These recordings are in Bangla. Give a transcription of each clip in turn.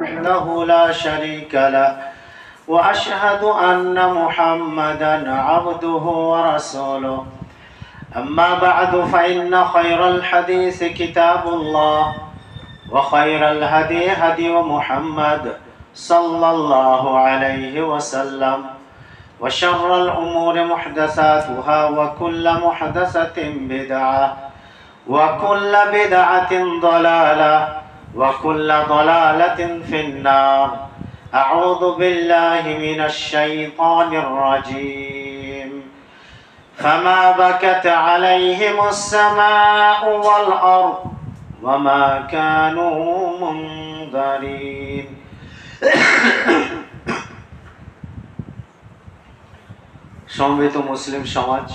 وحده لا شريك له وأشهد أن محمدا عبده ورسوله أما بعد فإن خير الحديث كتاب الله وخير الهدي هدي محمد صلى الله عليه وسلم وشر الأمور محدثاتها وكل محدثة بدعة وكل بدعة ضلالة وكل ضلالة في النار. أعوذ بالله من الشيطان الرجيم. فما بكت عليهم السماء والأرض وما كانوا منظرين. সম্মিলিত মুসলিম সমাজ,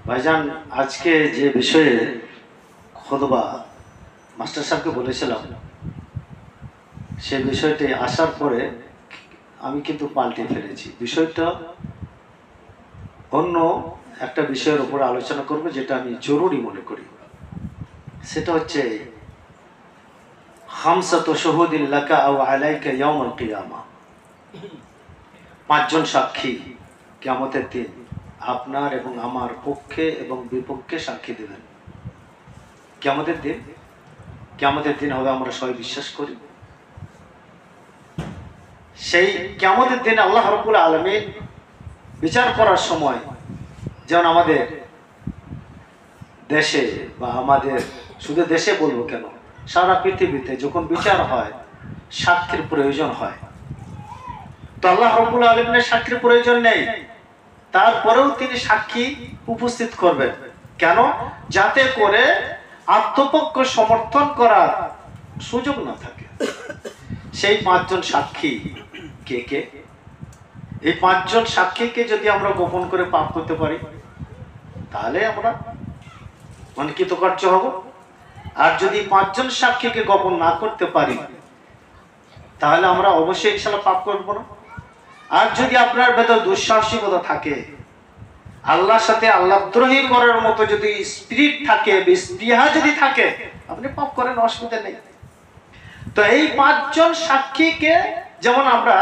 ভাইজান, আজকে যে বিষয়ে খুতবা মাস্টার সাহেবকে বলেছিলাম সে বিষয়টি আসার পরে আমি কিন্তু পাল্টে ফেলেছি। বিষয়টা অন্য একটা বিষয়ের উপর আলোচনা করব, যেটা আমি জরুরি মনে করি। সেটা হচ্ছে খামসাতু শুহুদিন লাকা আও আলাইকা ইয়াউমাল কিয়ামা। পাঁচজন সাক্ষী কিয়ামতের দিন আপনার এবং আমার পক্ষে এবং বিপক্ষে সাক্ষী দেবেন। কিয়ামতের দিন হবে, আমরা সবাই বিশ্বাস করি। সেই কিয়ামতের দিন আল্লাহ রাব্বুল আলামিন বিচার করার সময়, যেমন আমাদের দেশে বা আমাদের শুধু দেশে বলবো কেন, সারা পৃথিবীতে যখন বিচার হয় সাক্ষীর প্রয়োজন হয়। তো আল্লাহ রাব্বুল আলামিনের সাক্ষীর প্রয়োজন নেই, তারপরেও তিনি সাক্ষী উপস্থিত করবেন। কেন? যাতে করে আত্মপক্ষ সমর্থন করার সুযোগ না থাকে। সেই পাঁচজন সাক্ষী কে কে? এই পাঁচজন সাক্ষীকে যদি আমরা গোপন করে পাপ করতে পারি তাহলে আমরা কৃতকার্য হব। আর যদি পাঁচজন সাক্ষীকে গোপন না করতে পারি তাহলে আমরা অবশ্যই ইনশাআল্লাহ পাপ করব না। আর যদি আপনার ভেতর দুঃসাহসিকতা থাকে, আল্লাহর সাথে আল্লাহদ্রোহী করার মতো যদি স্পিরিট থাকে, স্পৃহা যদি থাকে, আপনি পাপ করেন, অসুবিধা নেই। তো এই পাঁচজন সাক্ষীকে, যেমন আমরা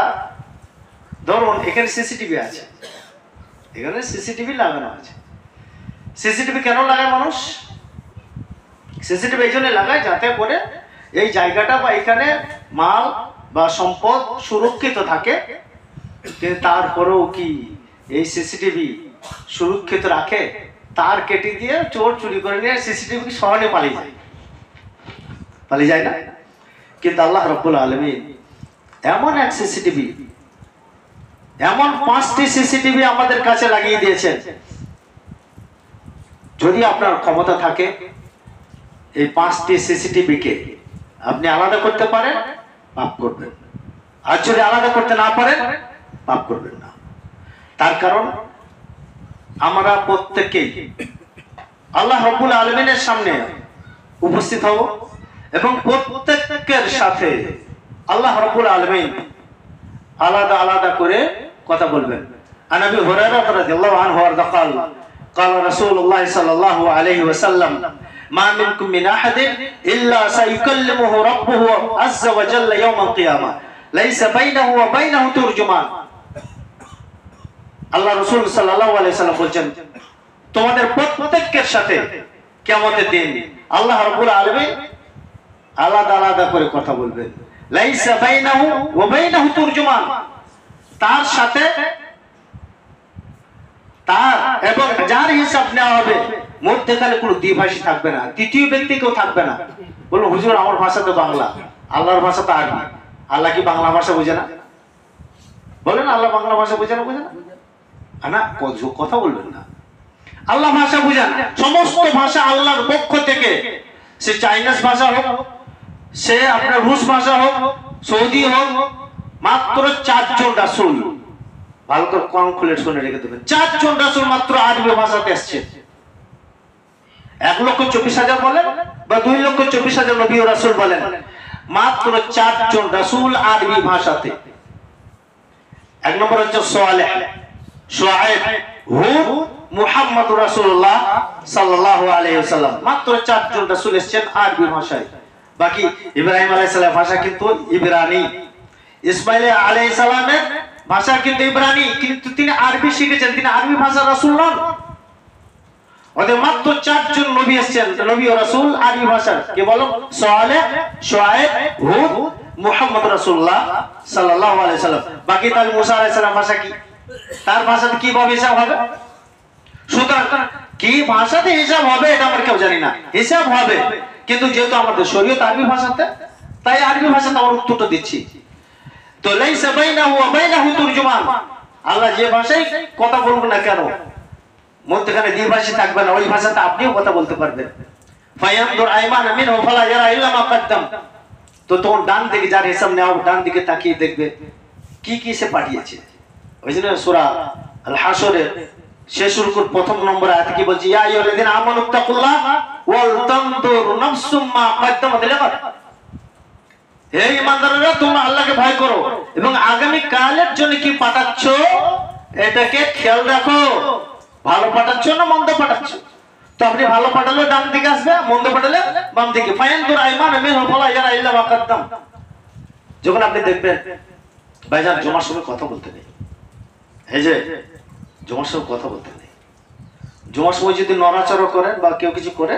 ধরুন এখানে সিসিটিভি আছে, এখানে সিসিটিভি লাগানো আছে। সিসিটিভি কেন লাগায় মানুষ? সিসিটিভি এই জন্য লাগায় যাতে করে এই জায়গাটা বা এখানে মাল বা সম্পদ সুরক্ষিত থাকে। তারপরেও কি এই সিসিটিভি সুরক্ষিত রাখে? তার কেটে দিয়ে চোর চুরি করে নিয়ে সিসিটিভি সহজে পালিয়ে যায় না? কিন্তু আল্লাহ রাব্বুল আলামিন এমন এক সিসিটিভি, এমন 5টি সিসিটিভি আমাদের কাছে লাগিয়ে দিয়েছেন। যদি আপনার ক্ষমতা থাকে এই 5টি সিসিটিভিকে আপনি আলাদা করতে পারেন, পাপ করবেন। আর যদি আলাদা করতে না পারেন, পাপ করবেন না। তার কারণ আমরা প্রত্যেকেই আল্লাহ রাব্বুল আলামিনের সামনে উপস্থিত হব এবং প্রত্যেকের সাথে আল্লাহ রাব্বুল আলামিন আলাদা আলাদা করে কথা বলবেন। আন আবি হুরায়রা রাদিয়াল্লাহু আনহু قال قال رسول الله صلى الله عليه وسلم ما منكم من احد الا سيكلمه ربه عز وجل يوم القيامه ليس بينه وبينه ترجمان। আল্লাহ রাসূল সাল্লাল্লাহু আলাইহি ওয়াসাল্লাম বলেন, তোমাদের প্রত্যেকের সাথে কিয়ামতের দিন আল্লাহ রাব্বুল আলামিন আলাদা আলাদা করে কথা বলবেন। লাইসা বাইনাহু ওয়া বাইনাহু তুরজুমান, তার সাথে তার এবং যার হিসাব নেওয়া হবে মধ্যখানে কোনো দ্বিভাষী থাকবে না, তৃতীয় ব্যক্তি কেউ থাকবে না। বলুন হুজুর, আমার ভাষা তো বাংলা, আল্লাহর ভাষা তো আরবি। আল্লাহ কি বাংলা ভাষা বোঝে না? বলেন, আল্লাহ বাংলা ভাষা বোঝে না? না, কথা বলবেন না। আল্লাহ ভাষা বুঝেন, সমস্ত ভাষা আল্লাহর পক্ষ থেকে। সে চাইনিজ ভাষা হোক, সে আপনার রুশ ভাষা হোক, সৌদি হোক, মাত্র 4 জন রাসূল, ভালো করে কান খুলে শুনে রেখে দেবেন, 4 জন রাসূল মাত্র আরবি ভাষাতে আসছে। 1,24,000 বলেন বা 2,24,000 নবী ও রাসূল বলেন, মাত্র 4 জন রাসূল আরবি ভাষাতে। এক নম্বর হচ্ছে সালেহ, শুআইব, হুদ, মুহাম্মদুর রাসূলুল্লাহ সাল্লাল্লাহু আলাইহি ওয়াসাল্লাম। মাত্র 4 জন রাসূল এসেছেন আরবি ভাষায়। বাকি ইব্রাহিম আলাইহিস সালামের ভাষা কিন্তু ইব্রানি, ইসমাঈল আলাইহিস সালামের ভাষা কিন্তু ইব্রানি, কিন্তু তিনি আরবি শিখেছেন, তিনি আরবি ভাষার রাসূল নন। ওদের মাত্র 4 জন নবী এসেছেন, নবী ও রাসূল আরবি ভাষার। কে বলো? সালেহ, শুআয়ব, হুদ, মুহাম্মদ রাসূলুল্লাহ সাল্লাল্লাহু আলাইহি ওয়াসাল্লাম। বাকি তার মুসা আলাইহিস সালাম ভাষা কি? তার ভাষাতে কিভাবে হিসাব হবে? সুতরাং কি ভাষাতে হিসাব হবে এটা আমরা কেউ জানি না, হিসাব হবে। কিন্তু যেহেতু আমাদের শরীয়ত আরবি ভাষাতে, তাই আরবি ভাষাতে আমরা উত্তরটা দিচ্ছি। তো লাইসা বাইনাহু ওয়া বাইনাহু তুরজুমান, আল্লাহ যে ভাষায় কথা বলবেন না কেন মধ্যখানে দ্বিভাষী থাকবে না, ওই ভাষাতে আপনিও কথা বলতে পারবেন। ফায়ানদুর আইমান মিনহু ফালা ইয়ারা ইল্লা মা কদ্দাম, তো তখন ডান দিকে যার হিসাব নেওয়া ডান দিকে তাকিয়ে দেখবে কি কি সে পাঠিয়েছে। ওই জন্য সূরা আল হাসরের শেষ রুকুর প্রথম নম্বর আয়াতে কি বলছে? ইয়া আইয়ুহাল্লাযিনা আমানুত্তাকুল্লাহ ওয়াল তানদুর নাফসুম মা কদ্দামাত লিগাদ, হে ঈমানদাররা তোমরা আল্লাহকে ভয় করো এবং আগামী কালের জন্য কি পাঠাচ্ছ এটাকে খেয়াল রাখো। ভালো পাঠাচ্ছ না মন্দ পাঠাচ্ছ? তো আপনি ভালো পাঠালে ডান দিকে আসবে, মন্দ পাঠালে বাম দিকে। ফায়ানদুর আইমান মিনহু ফালা ইয়ারা ইল্লা মা কদ্দাম। যখন আপনি দেখবেন ভাইজান জুমার সময় কথা বলতে নেই, এই যে জুমার সময় কথা বলতে নেই, জুমার সময় যদি নড়াচড়া করেন বা কেউ কিছু করে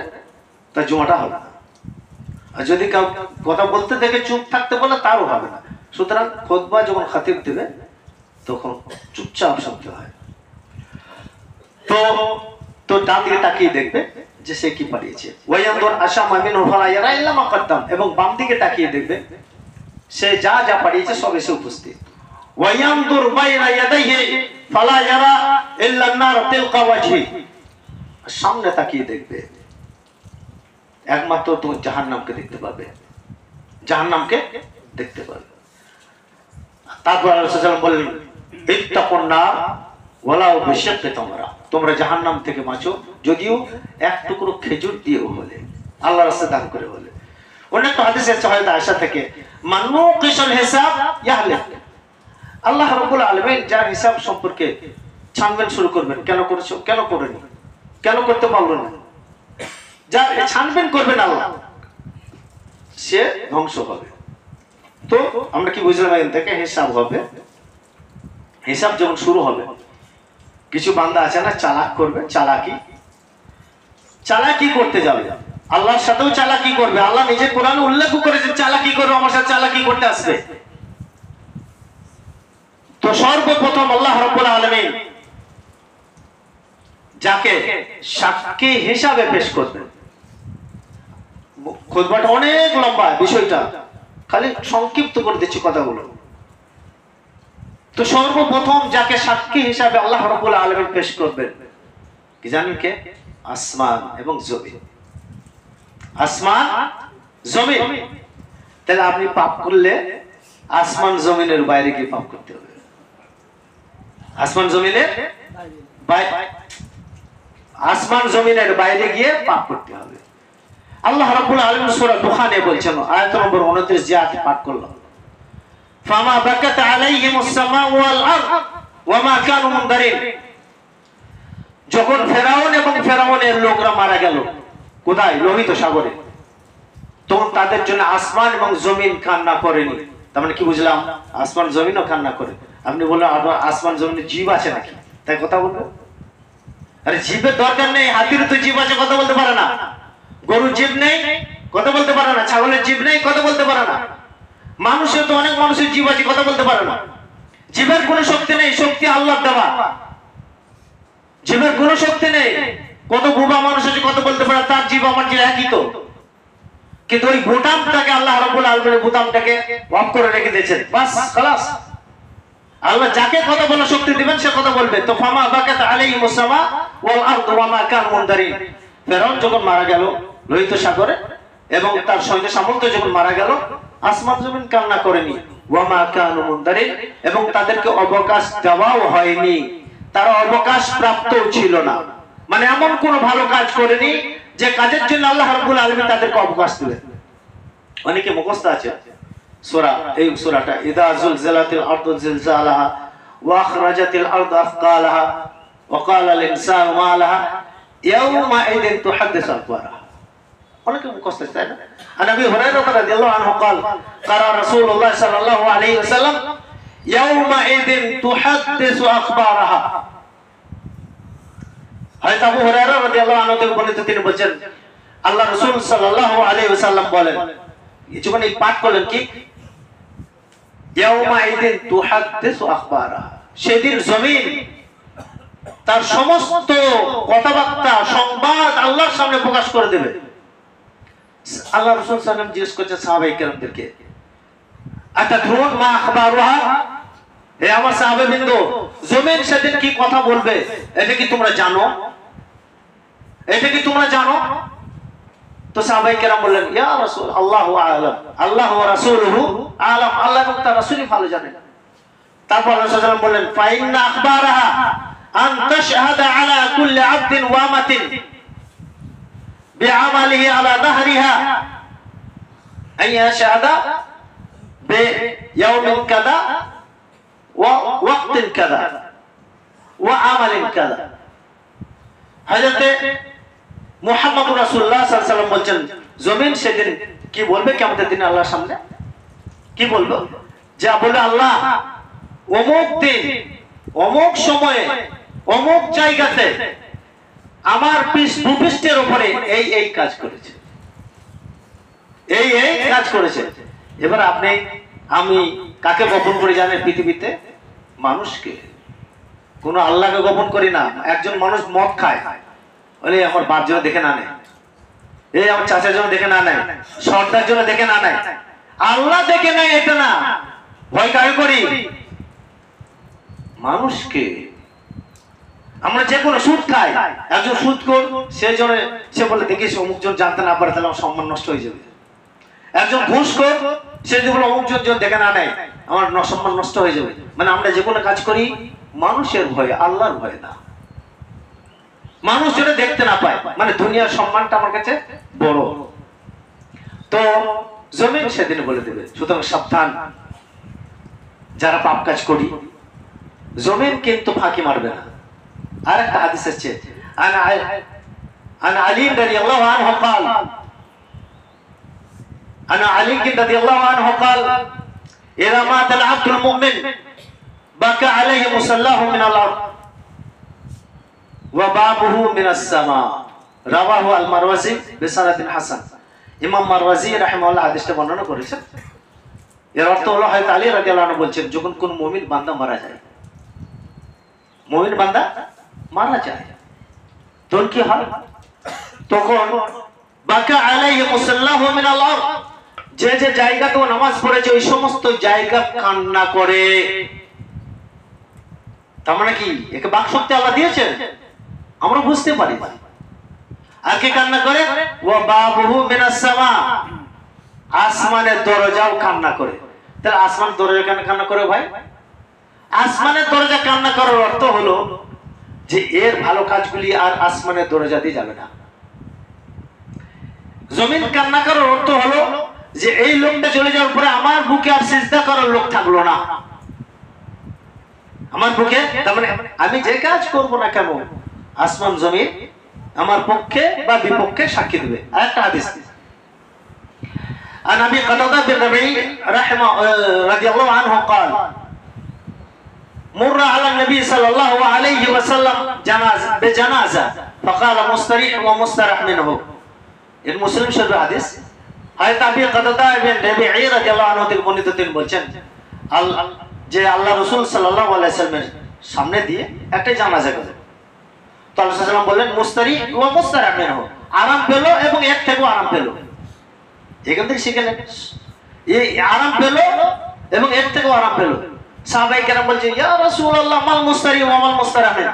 তা জুমাটা হবে না। আর যদি কেউ কথা বলতে দেখে চুপ থাকতে বলে তারও হবে না। সুতরাং খুতবা যখন খাতিব দেবে তখন চুপচাপ শুনতে হয়। তো তো ডান দিকে তাকিয়ে দেখবে যে সে কি পাঠিয়েছে। ওয়ায়ানদুর আশামা মিনহু ফালা ইয়ারা ইল্লা মা কদ্দাম, এবং বাম দিকে তাকিয়ে দেখবে সে যা যা পাঠিয়েছে সব এসে উপস্থিত। ওয়ায়ানদুর বাইনা ইয়াদাইহি ফালা ইয়ারা ইল্লা আন-নার তিলকা ওয়াজহি, সামনে তাকিয়ে দেখবে একমাত্র তুমি জাহান্নামকে দেখতে পাবে, জাহান্নামকে দেখতে পাবে। তারপর আল্লাহ সাল্লাল্লাহু আলাইহি ওয়াসাল্লাম বললেন ইত্তাকুন নার ওয়ালাউ বিশিক্কি তামরা, তোমরা জাহান্নাম থেকে বাঁচো যদিও এক টুকরো খেজুর দিয়েও হলে, আল্লাহর রাস্তায় দান করে হলে। অনেক হাদিসে আছে হযরত আয়েশা থেকে, মানুকিসুল হিসাব ইয়াহলিক, আল্লাহ রাব্বুল আলামিন যার হিসাব সম্পর্কে ছানবেন শুরু করবেন, কেন করেছো, কেন করেনি, কেন করতে পারলো না, যা ছানবেন করবেন আল্লাহ, সে ধ্বংস হবে। তো আমরা কি বুঝলাম এখান থেকে? হিসাব হবে। হিসাব যখন শুরু হবে, কিছু বান্দা আছে না চালাক করবে, চালাকি করতে যাবে, আল্লাহর সাথেও চালাকি করবে। আল্লাহ নিজে কোরআনে উল্লেখ করেছেন চালাকি করবে, আমার সাথে চালাকি করতে আসবে। তো সর্বপ্রথম আল্লাহ রাব্বুল আলামিন যাকে সাক্ষী হিসাবে পেশ করবেন, খুতবাটা অনেক লম্বা, বিষয়টা খালি সংক্ষিপ্ত করে দিচ্ছি কথাগুলো। তো সর্বপ্রথম যাকে সাক্ষী হিসাবে আল্লাহ রাব্বুল আলামিন পেশ করবেন কি জানেন কে? আসমান এবং জমিন। আসমান জমিন। তাহলে আপনি পাপ করলে আসমান জমিনের বাইরে গিয়ে পাপ করতে হবে। আসমান জমিনের আসমান জমিনের বাইরে গিয়ে পাপ করতে হবে। আল্লাহ রাব্বুল আলামিন সূরা দুখানে বলছেন, আয়াত নম্বর 29 যে আয়াত পাঠ করলাম, ফামা বাকাত আলাইহিমুস সামাউ ওয়াল আরদ ওয়া মা কানু মুনদারিন। যখন ফেরাউন এবং ফেরাউনের লোকরা মারা গেল কোথায়? লোহিত সাগরে, তখন তাদের জন্য আসমান এবং জমিন কান্না করেনি। তার মানে কি বুঝলাম? আসমান জমিনও কান্না করে। আপনি বললেন আসমান জমিনে জীব আছে নাকি, তাই কথা বলবো? আরে জীবের দরকার নেই, হাতির তো জীব আছে, কথা বলতে পারে না। গরুর জীব নেই, কথা বলতে পারে না। ছাগলের জীব নেই, কথা বলতে পারে না। মানুষের তো অনেক মানুষের জীব আছে, কথা বলতে পারে না। জীবের কোনো শক্তি নেই, শক্তি আল্লাহর দেওয়া। জীবের কোনো শক্তি নেই। কত বোবা মানুষ আছে, কথা বলতে পারে, তার জীব আমার জীব একই তো। কিন্তু ওই বোতামটাকে আল্লাহ রাব্বুল আলামিন বোতামটাকে অফ করে রেখে দিয়েছেন, বাস খালাস। আল্লাহ যাকে কথা বলার শক্তি দিবেন সে কথা বলবে। তো ফামা বাকাত আলাইহিমুস সামা ওয়াল আরদ ওয়া মা কানু মুনদারিন। ফেরাউন যখন মারা গেল লোহিত সাগরে এবং তার সৈন্য সামন্ত যখন মারা গেল, আসমান জমিন কান্না করেনি। ওয়া মা কানু মুনদারিন, এবং তাদেরকে অবকাশ দেওয়াও হয়নি, তারা অবকাশ প্রাপ্তও ছিল না। মানে এমন কোন ভালো কাজ করেনি যে কাজের জন্য আল্লাহ রাব্বুল আলামিন তাদেরকে অবকাশ দিবেন। অনেকে মুখস্থ আছে সূরা, এই সূরাটা ইদা যুলজিলাতিল আরদু জিলজালাহা ওয়া আখরাজাতিল আরদু আফকালাহা ওয়াকাল আল ইনসানু মা লাহা ইয়াউমাইদিন তুহাদ্দিসু আখবারাহা। অনেকে মুখস্থ তাই না? আন আবি হুরায়রা রাদিয়াল্লাহু আনহু قال قال رسول الله صلى الله عليه وسلم يومئذ تحدث اخبارها। হযরত আবু হুরায়রা রাদিয়াল্লাহু আনহু থেকে বর্ণিত, তিনি বলেন আল্লাহ রাসূল সাল্লাল্লাহু আলাইহি ওয়াসাল্লাম বলেন, যখন এই পাঠ করলেন কি ইয়াউমাইদিন তুহাদ্দিসু আখবারাহা, সেদিন জমিন তার সমস্ত কথাবার্তা সংবাদ আল্লাহর সামনে প্রকাশ করে দেবে। আল্লাহ রাসূল সাল্লাল্লাহু আলাইহি ওয়াসাল্লাম জিজ্ঞেস করছেন সাহাবায়ে কেরামদেরকে, আতাদরুন মা আখবারুহা, হে আমার সাহাবাবৃন্দ, জমিন সেদিন কি কথা বলবে এটা কি তোমরা জানো? এটা কি তোমরা জানো? তো সাহাবায়ে কেরাম বললেন, ইয়া রাসূল আল্লাহু আ'লাম, আল্লাহু ওয়া রাসূলুহু আ'লাম, আল্লাহ এবং তার রাসূলই ভালো জানেন। তারপর রাসূল সাল্লাল্লাহু আলাইহি ওয়াসাল্লাম বললেন, ফা ইন্না আখবারাহা আন তাশহাদা আলা কুল্লি আবদিন ওয়া আমাতিন বিআমালিহি আলা যাহরিহা আন ইয়াশহাদা বিয়াউমিন কাযা ওয়া ওয়াক্তিন কাযা ওয়া আমালিন কাযা। হযরত মুহাম্মদ রাসূলুল্লাহ সাল্লাল্লাহু আলাইহি ওয়াসাল্লাম বলেন, জমিন সেদিন কি বলবে কিয়ামতের দিনে আল্লাহর সামনে? কি বলবে? যা বলে আল্লাহ অমুক দিন অমুক সময়ে অমুক জায়গাতে আমার ভূপৃষ্ঠের উপরে এই এই কাজ করেছে, এই এই কাজ করেছে। এবার আপনি আমি কাকে গোপন করে জানেন পৃথিবীতে? মানুষকে। কোন আল্লাহকে গোপন করি না। একজন মানুষ মদ খায়, বলে আমার বাপ জন্য দেখে না নেয়, এই আমার চাচার জন্য দেখে না নেয়, সর্দার জন্য দেখে না নেয়, আল্লাহ দেখে নেয় এটা না। ভয় কাকে করি? মানুষকে। আমরা যে কোনো সুদ খাই, একজন সুদখোর, সে বলে দেখিস অমুক জন জানতে না পারে তাহলে আমার সম্মান নষ্ট হয়ে যাবে। একজন ঘুষখোর, সে যদি বলে অমুক জন দেখে না নেয় আমার সম্মান নষ্ট হয়ে যাবে। মানে আমরা যে কোনো কাজ করি মানুষের ভয়ে, আল্লাহর ভয়ে না। মানুষ যেটা দেখতে না পায়, মানে দুনিয়ার সম্মানটা আমার কাছে বড়। তো জমিন সেদিন বলে দেবে। সুতরাং সাবধান, যারা পাপ কাজ করি, জমিন কিন্তু ফাঁকি মারবে না। আর একটা হাদিস আছে, আনা আলী রাদিয়াল্লাহু আনহু قال আনা আলী রাদিয়াল্লাহু আনহু قال ইযা মাতা আল-আবদুল মুমিন বাকা আলাইহি মুসাল্লাহু মিনাল আরদ ওয়া বাবুহু মিনাস সামা, রাওয়াহু আল-মারওয়াজি বিসানাদিন হাসান। ইমাম মারওয়াজি রাহিমাহুল্লাহ হাদিসটা বর্ণনা করেছেন। এর অর্থ হলো হযরত আলী রাদিয়াল্লাহু আনহু বলেছেন, যখন কোন মুমিন বান্দা মারা যায়, মুমিন বান্দা মারা যায়, তখন কি হয়? তখন বাকা আলাইহি মুসাল্লাহু মিনাল আরদ, যে যে জায়গাতে নামাজ পড়েছে ওই সমস্ত জায়গা কান্না করে। তার মানে কি একে বাকশক্তি আল্লাহ দিয়েছেন? আমরা বুঝতে পারি না। আর কি কান্না করে? ওয়া বাবুহু মিনাস সামা, আসমানের দরজাও কান্না করে। তাহলে আসমান দরজা কেন কান্না করে ভাই? আসমানের দরজা কান্না করার অর্থ হলো যে এর ভালো কাজগুলি আর আসমানের দরজা দিয়ে যাবে না। জমিন কান্না করার অর্থ হলো যে এই লোকটা চলে যাওয়ার পরে আমার বুকে আর সিজদা করার লোক থাকলো না। আমার বুকে, তার মানে আমি যে কাজ করব না কেন আসমান জমিন আমার পক্ষে বা বিপক্ষে সাক্ষী দেবে। আরেকটা হাদিস, عن ابي قتاده بن ربيع رضي الله عنه قال مر على النبي صلى الله عليه وسلم بجنازه فقال مستريح ومسترح منه। এর মুসলিম শরীফ হাদিস। হযরত আবি কাতাদা ইবনে রবিঈ রাদিয়াল্লাহু আনহু থেকে বর্ণিত, তিনি বলেন যে আল্লাহ রাসূল সাল্লাল্লাহু আলাইহি ওয়াসাল্লামের সামনে দিয়ে একটা জানাজা গেল। তো আল্লাহ সাল্লাল্লাহু আলাইহি বললেন মুস্তারিহ ওয়া মুস্তারাহ মিনহু, আরাম পেল এবং এর থেকেও আরাম পেল। এখান থেকে শিখলেন এই আরাম পেল এবং এর থেকেও আরাম পেল। সাহাবায়ে কেরাম বলছেন, ইয়া রাসূলুল্লাহ মাল মুস্তারিহ ওয়া মাল মুস্তারাহ মিন,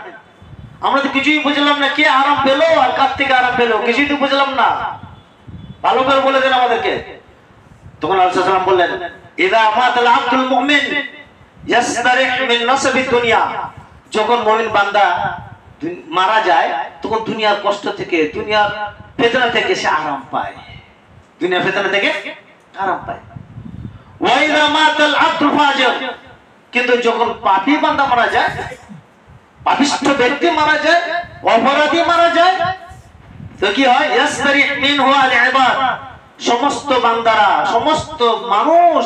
আমরা তো কিছুই বুঝলাম না, কে আরাম পেল আর কার থেকে আরাম পেল কিছুই তো বুঝলাম না, ভালো করে বলে দেন আমাদেরকে। তখন আল্লাহ সাল্লাল্লাহু আলাইহি বললেন, ইযা মাতাল আবদুল মুমিন ইয়াসতারিহ মিন নাসাবি দুনিয়া, যখন মুমিন বান্দা মারা যায় তখন দুনিয়ার কষ্ট থেকে, দুনিয়ার ফিতনা থেকে সে আরাম পায়, দুনিয়ার ফিতনা থেকে আরাম পায়। ওয়া ইযা মাতাল আবদুল ফাজির, কিন্তু যখন পাপী বান্দা মারা যায় পাপিষ্ঠ ব্যক্তি মারা যায়, অপরাধী মারা যায়, তো কি হয়? ইয়াসতারি মিনহু আল ইবাদ, সমস্ত বান্দারা, সমস্ত মানুষ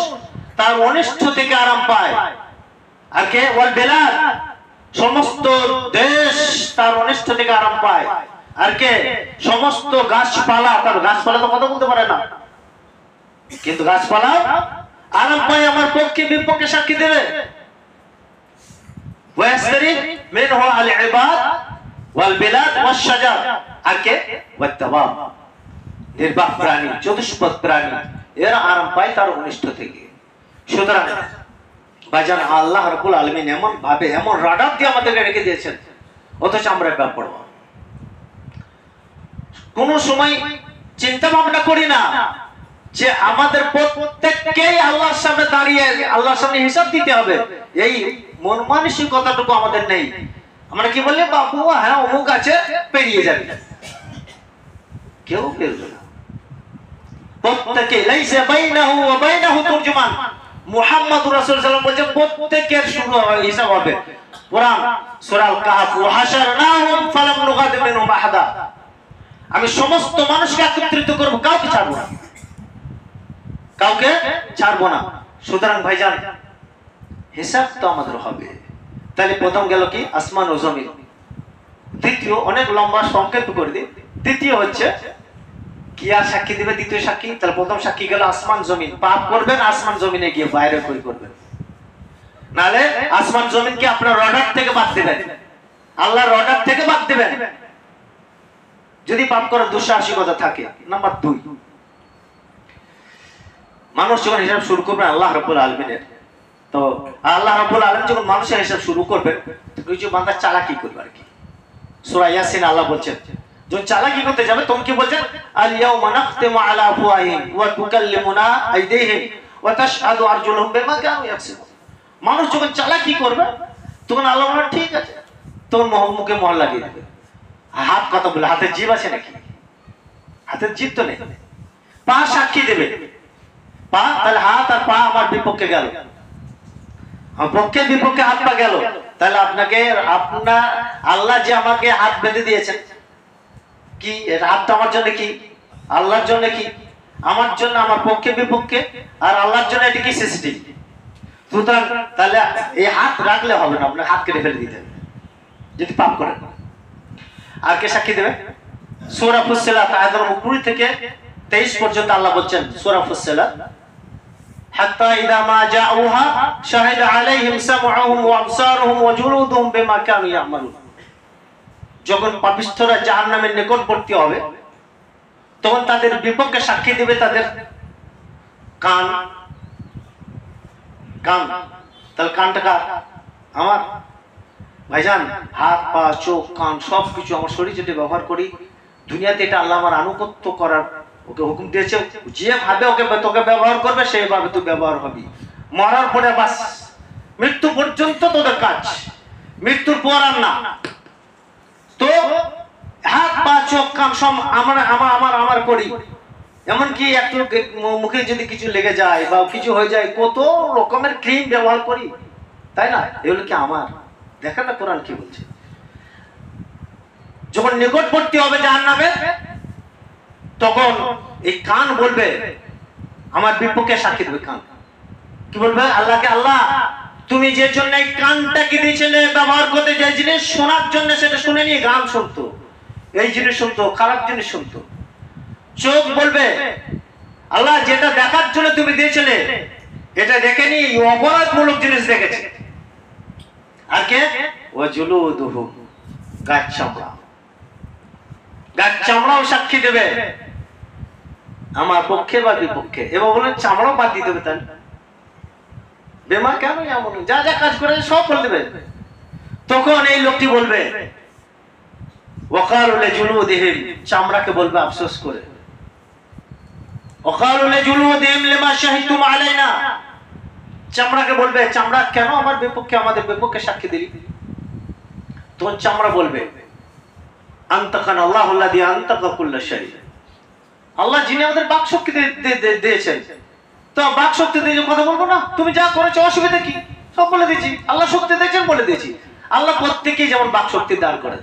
তার অনিষ্ট থেকে আরাম পায়। আর কে? ওয়াল বিলাদ, সমস্ত দেশ তার অনিষ্ট থেকে আরাম পায়। আর কে? সমস্ত গাছপালা, তার গাছপালা তো কথা বলতে পারে না, কিন্তু গাছপালা আরাম পায় আমার পক্ষে বিপক্ষে সাক্ষী দেবে। ওয়াসতারি মিনহু আল ইবাদ ওয়াল বিলাদ ওয়াশ শাজার। আর কে? ওয়াত তাওয়াব, নির্বাক প্রাণী, চতুষ্পদ প্রাণী, এরা আরাম পায় তার অনিষ্ট থেকে। সুতরাং ভাইজান, আল্লাহ রাব্বুল আলামিন এমন ভাবে, এমন রাডার দিয়ে আমাদেরকে রেখে দিয়েছেন, অথচ আমরা বেপরোয়া। কোন সময় চিন্তা ভাবনা করি না যে আমাদের প্রত্যেককেই আল্লাহর সামনে দাঁড়িয়ে আল্লাহর সামনে হিসাব দিতে হবে। এই মন মানসিকতাটুকু আমাদের নেই। আমরা কি বললে, বাবু হ্যাঁ অমুক আছে, পেরিয়ে যাবে, কেউ পেরবে না। প্রত্যেকে লাইসা বাইনাহু ওয়া বাইনাহু তুরজুমান, মুহাম্মদুর রাসূল সাল্লাল্লাহু আলাইহি ওয়াসাল্লাম বলেন প্রত্যেকের শুরু হিসাব হবে। কোরআন সূরা আল কাহফ, ওয়া হাশারনাহুম ফালাম নুগাদির মিনহুম আহাদা, আমি সমস্ত মানুষকে একত্রিত করব, কাউকে ছাড়ব না, কাউকে ছাড়ব না। সুতরাং ভাইজান, হিসাব তো আমাদের হবে। তাহলে প্রথম গেল কি? আসমান ও জমিন। দ্বিতীয়, অনেক লম্বা সংক্ষেপ করে দিই, দ্বিতীয় হচ্ছে কি আর সাক্ষী দিবে? দ্বিতীয় সাক্ষী। তাহলে প্রথম সাক্ষী গেল আসমান জমিন। পাপ করবেন আসমান জমিনে গিয়ে বাইরে কই করবেন, নালে আসমান জমিনকে আপনার রডার থেকে বাদ দিবেন, আল্লাহর রডার থেকে বাদ দিবেন যদি পাপ করার দুঃসাহসিকতা থাকে। নাম্বার 2, মানুষ যখন হিসাব শুরু করবে আল্লাহ রাব্বুল আলামিনের, তো আল্লাহ রাব্বুল আলামিন যখন মানুষের হিসাব শুরু করবেন, কিছু বান্দা চালাকি করবে আর কি। সূরা ইয়াসিন আল্লাহ বলছেন, যখন চালাকি করতে যাবে তখন কি বলছেন? আল ইয়াউমা নাখতিমু আলা আফওয়াহিহিম ওয়া তুকাল্লিমুনা আইদিহিম ওয়া তাশহাদু আরজুলুহুম বিমা কানু ইয়াকসিবুন। মানুষ যখন চালাকি করবে তখন আল্লাহ বলেন ঠিক আছে, তখন মুখে মোহর লাগিয়ে দেবে। হাত কথা বলে, হাতের জিভ আছে নাকি? হাতের জিভ তো নেই। পা সাক্ষী দেবে, পা, তাহলে হাত আর পা আমার বিপক্ষে গেল, আমার পক্ষে বিপক্ষে হাত পা গেল। তাহলে আপনাকে, আপনার আল্লাহ যে আমাকে হাত বেঁধে দিয়েছেন, কি হাতটা আমার জন্য কি? আল্লাহর জন্য কি? আমার জন্য, আমার পক্ষে বিপক্ষে, আর আল্লাহর জন্য এটি কি? সিসিটিভি। সুতরাং তাহলে এই হাত রাখলে হবে না, আপনার হাত কেটে ফেলে দিতে হবে যদি পাপ করেন। আর কে সাক্ষী দেবে? সূরা ফুসসিলাত আয়াত নম্বর 20 থেকে 23 পর্যন্ত আল্লাহ বলছেন, সূরা ফুসসিলাত, হাত্তা ইযা মা জাউহা শাহিদা আলাইহিম সামউহুম ওয়া আবসারুহুম ওয়া জুলুদুহুম বিমা কানু ইয়ামালুন। যখন পাপিষ্ঠরা জাহান্নামের নিকটবর্তী হবে তখন তাদের বিপক্ষে সাক্ষী দিবে তাদের কান। কান, তাহলে কানটা কার? আমার। ভাইজান, হাত পা চোখ কান সবকিছু আমার শরীর যেটা ব্যবহার করি দুনিয়াতে, এটা আল্লাহ আমার আনুগত্য করার ওকে হুকুম দিয়েছে। যেভাবে ওকে তোকে ব্যবহার করবে সেইভাবে তুই ব্যবহার হবি। মরার পরে বাস, মৃত্যু পর্যন্ত তোদের কাজ, মৃত্যুর পর আর না। তো হাত পা চোখ কান সব আমার করি। এমনকি একটু মুখে যদি কিছু লেগে যায় বা কিছু হয়ে যায়, কত রকমের ক্রিম ব্যবহার করি, তাই না? এগুলো কি আমার? দেখেন না কোরআন কি বলছে। যখন নিকটবর্তী হবে জাহান্নামে তখন এই কান বলবে, আমার বিপক্ষে সাক্ষী দেবে। কান কি বলবে? আল্লাহকে, আল্লাহ তুমি যে জন্য এই কানটাকে দিয়েছিলে ব্যবহার করতে, যে জিনিস শোনার জন্য সেটা শুনে নিয়ে গান শুনতো, এই জিনিস শুনতো, খারাপ জিনিস শুনতো। চোখ বলবে, আল্লাহ যেটা দেখার জন্য তুমি দিয়েছিলে এটা দেখেনি, অপরাধমূলক জিনিস দেখেছে। আর কে? ওয়া জুলুদুহুম, গাছ চামড়া, গাছ চামড়াও সাক্ষী দেবে আমার পক্ষে বা বিপক্ষে। এবার বলেন চামড়াও বাদ দিতে হবে, তাই বেমা কেন এমন, যা যা কাজ করে সব বলে দেবে। তখন এই লোকটি বলবে, ওয়াকালু লিজুলুদিহিম, চামড়াকে বলবে আফসোস করে, ওয়াকালু লিজুলুদিহিম লিমা শাহিদতুম আলাইনা, চামড়াকে বলবে, চামড়া কেন আমার বিপক্ষে, আমাদের বিপক্ষে সাক্ষী দিলি? তখন চামড়া বলবে, আনতাকান আল্লাহুল্লাযী আনতাকা কুল্লা শাই, আল্লাহ যিনি আমাদের বাক শক্তি দিয়েছেন, তো বাক শক্তি দিয়ে কথা বলবো না? তুমি যা করেছো অসুবিধা কি? সব বলে দিয়েছি, আল্লাহ শক্তি দিয়েছেন বলে দিয়েছি। আল্লাহ প্রত্যেকেই যেমন বাক শক্তি দান করেন,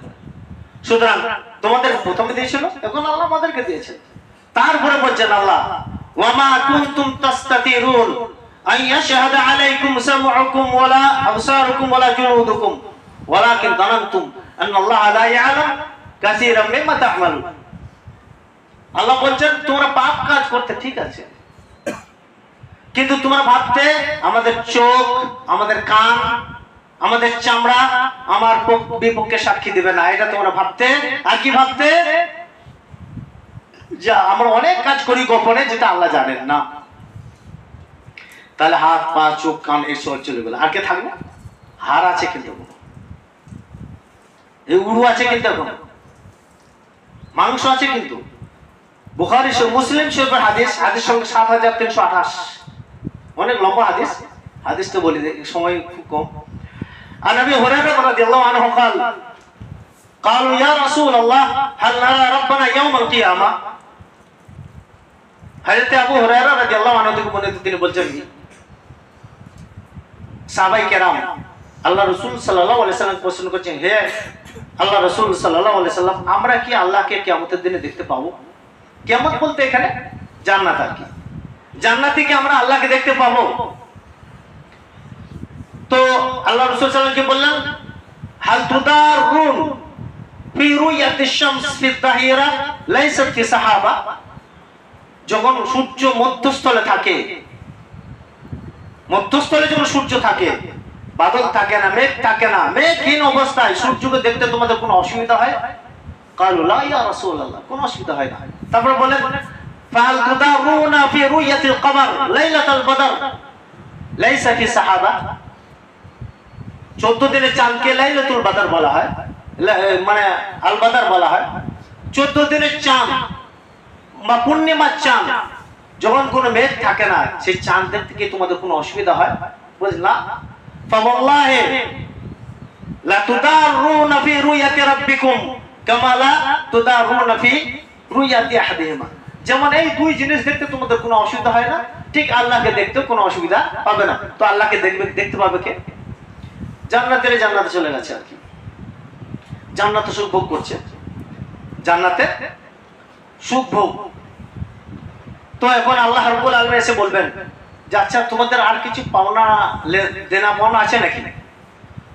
সুতরাং তোমাদের প্রথমে দিয়েছিল, এখন আল্লাহ আমাদেরকে দিয়েছেন। তারপরে বলছেন আল্লাহ, ওয়ামা কুনতুম তাস্তাতিরুন আন ইয়াশহাদা আলাইকুম সামউকুম ওয়ালা আবসারুকুম ওয়ালা জুনুদুকুম ওয়ালাকিন যানানতুম আন্নাল্লাহা লা ইয়ালাম কাসীরাম মিম্মা তা'মালুন। আল্লাহ বলছেন তোমরা পাপ কাজ করতে ঠিক আছে, কিন্তু তোমরা ভাবতে আমাদের চোখ, আমাদের কান, আমাদের চামড়া আমার বিপক্ষে সাক্ষী দিবে না, এটা তোমরা ভাবতে। আর কি ভাবতে? যা আমরা অনেক কাজ করি গোপনে, যেটা আল্লাহ জানেন না। তাহলে হাত, পা, চোখ, কান এসব চলে গেল, আর কে থাকবে? হাড় আছে কিন্তু, এই উড়ু আছে কিন্তু, এখন মাংস আছে কিন্তু। বুখারী মুসলিম শরীফের হাদিস, হাদিস সংখ্যা 7328, অনেক লম্বা হাদিস, হাদিসটা বলি সময় খুব কম। عن ابي هريره رضي الله عنه قال قالوا يا رسول الله هل نرى ربنا يوم القيامه। হযরত আবু হুরায়রা রাদিয়াল্লাহু আনহু থেকে বর্ণিত, তিনি বলছেন সাহাবায়ে কেরাম আল্লাহ রাসূল সাল্লাল্লাহু আলাইহি সাল্লাম প্রশ্ন করছেন, হে আল্লাহ রাসূল সাল্লাল্লাহু আলাইহি সাল্লাম, আমরা কি আল্লাহকে কিয়ামতের দিনে দেখতে পাবো? কিয়ামত বলতে এখানে জান্নাত আর কি, জান্নাতে কি আমরা আল্লাহকে দেখতে পাবো? তো আল্লাহ রাসূল সাল্লাল্লাহু আলাইহি ওয়াসাল্লাম বললেন, হাল তুদারুন ফি রুয়াতিশ শামস ফি যাহিরা লাইসাত ফি সাহাবা। যখন সূর্য মধ্যস্থলে থাকে, মধ্যস্থলে যখন সূর্য থাকে, বাদল থাকে না, মেঘ থাকে না, মেঘহীন অবস্থায় সূর্যকে দেখতে তোমাদের কোনো অসুবিধা হয়? কালু লা ইয়া রাসূলুল্লাহ, কোনো অসুবিধা হয় না। তারপর বলেন, ফাহাল তুদারুনা ফি রুয়াতিল কমার লাইলাতাল বদর লাইসা ফি সাহাবা। 14 দিনের চাঁদকে লাইলাতুল বদর বলা হয়, মানে আল বদর বলা হয়। 14 দিনের চাঁদ বা পূর্ণিমার চাঁদ, যখন কোনো মেঘ থাকে না, সেই চাঁদের থেকে তোমাদের কোনো অসুবিধা হয়? বুঝ না। ফাওয়াল্লাহি লা তুদারুনা ফি রুয়াতি রাব্বিকুম কামা লা তুদারুনা ফি রুয়াতি আহাদিহিমা। যেমন এই দুই জিনিস দেখতে তোমাদের কোনো অসুবিধা হয় না, ঠিক আল্লাহকে দেখতে কোনো অসুবিধা পাবে না। তো আল্লাহকে দেখতে পাবে কে? জান্নাতে চলে গেছে আর কি, জান্নাতে সুখ ভোগ করছে, জান্নাতে সুখ ভোগ। তো এখন আল্লাহ রাব্বুল আলামিন এসে বলবেন যে আচ্ছা তোমাদের আর কিছু পাওনা দেনা পাওনা আছে নাকি?